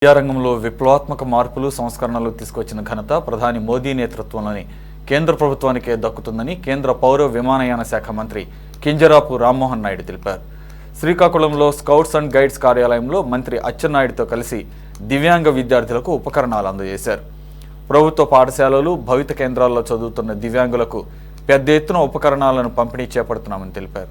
విద్యా రంగంలో విప్లవాత్మక మార్పులు సంస్కరణలు తీసుకొచ్చిన ఘనత ప్రధాని మోదీ నేతృత్వంలోని కేంద్ర ప్రభుత్వానికే దక్కుతుందని కేంద్ర పౌర విమానయాన శాఖ మంత్రి కింజరాపు రామ్మోహన్ నాయుడు తెలిపారు. శ్రీకాకుళంలో స్కౌట్స్ అండ్ గైడ్స్ కార్యాలయంలో మంత్రి అచ్చెన్నాయుడుతో కలిసి దివ్యాంగ విద్యార్థులకు ఉపకరణాలు అందజేశారు. ప్రభుత్వ పాఠశాలలు, భవిత కేంద్రాల్లో చదువుతున్న దివ్యాంగులకు పెద్ద ఎత్తున ఉపకరణాలను పంపిణీ చేపడుతున్నామని తెలిపారు.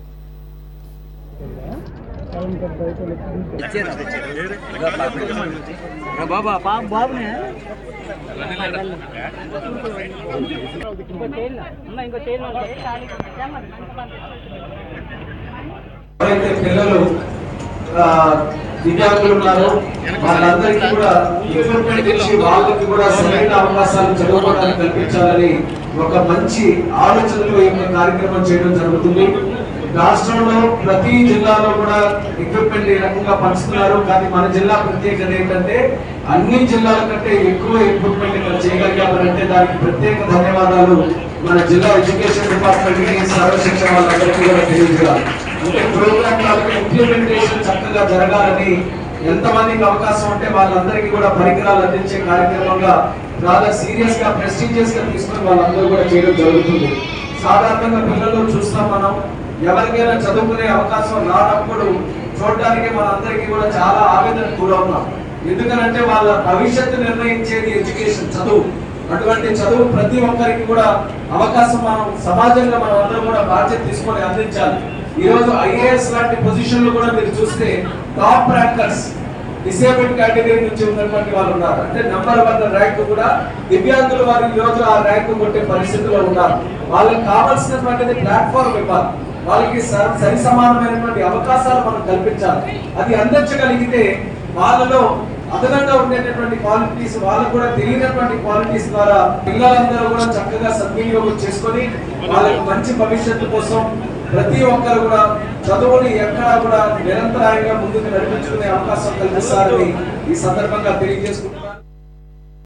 పిల్లలు దివ్యాంగులు ఉన్నారు, వాళ్ళందరికీ కూడా ఎక్విప్మెంట్ ఇచ్చి వాళ్ళకి కూడా సరైన అవకాశాలు చదువుకోవడానికి కల్పించాలని ఒక మంచి ఆలోచనతో ఈ కార్యక్రమం చేయడం జరుగుతుంది. రాష్ట్రంలో ప్రతి జిల్లాలో కూడా ఎక్విప్మెంట్ ఈ రకంగా పంచుతున్నారు. కానీ మన జిల్లా ప్రత్యేకత ఏంటంటే అన్ని జిల్లాల కంటే ఎక్కువ ఎక్విప్మెంట్ ఇక్కడ చేయగలిగామంటే దానికి ప్రత్యేక ధన్యవాదాలు మన జిల్లా ఎడ్యుకేషన్ డిపార్ట్మెంట్ కి, సర్వశిక్షణ వాళ్ళందరికీ కూడా తెలియజేయాలి. అంటే ప్రోగ్రామ్ ఇంప్లిమెంటేషన్ చక్కగా జరగాలని, ఎంతమందికి అవకాశం ఉంటే వాళ్ళందరికీ కూడా పరికరాలు అందించే కార్యక్రమంగా చాలా సీరియస్ గా, ప్రెస్టీజియస్ గా తీసుకుని వాళ్ళందరూ కూడా చేయడం జరుగుతుంది. సాధారణంగా పిల్లలు చూస్తాం మనం, ఎవరికైనా చదువుకునే అవకాశం రానప్పుడు చూడడానికి మనందరికీ కూడా చాలా ఆవేదన కూడా ఉన్నాం. ఎందుకనంటే వాళ్ళ భవిష్యత్తు నిర్ణయించేది ఎడ్యుకేషన్, చదువు. అటువంటి చదువు ప్రతి ఒక్కరికి కూడా అవకాశం మనం సమాజంగా మనం అందరం కూడా బాధ్యత తీసుకొని అందించాలి. ఈ రోజు ఐఏఎస్ లాంటి పొజిషన్లు కూడా మీరు చూస్తే టాప్ ర్యాంకర్స్ డిసేబుల్డ్ కేటగిరీ నుంచి ఉన్నటువంటి వాళ్ళు ఉన్నారు. అంటే నంబర్ 1 ర్యాంక్ కూడా దివ్యాంగులు వారు ఈ రోజు ఆ ర్యాంకు కొట్టే పరిస్థితిలో ఉన్నారు. వాళ్ళకి కావాల్సినటువంటిది ప్లాట్ఫామ్ ఇవ్వాలి, వాళ్ళకి సరి సమానమైనటువంటి అవకాశాలు మనం కల్పించాలి. అది అందించగలిగితే వాళ్ళలో అదనంగా ఉండేటటువంటి క్వాలిటీస్, వాళ్ళకు కూడా తెలియనటువంటి క్వాలిటీస్ ద్వారా పిల్లలందరూ కూడా చక్కగా సద్వినియోగం చేసుకొని వాళ్ళకి మంచి భవిష్యత్తు కోసం ప్రతి ఒక్కరు కూడా చదువుని ఎక్కడా కూడా నిరంతరాయంగా ముందుకు నడిపించుకునే అవకాశం కల్పిస్తారని ఈ సందర్భంగా తెలియజేసుకుంటున్నాను.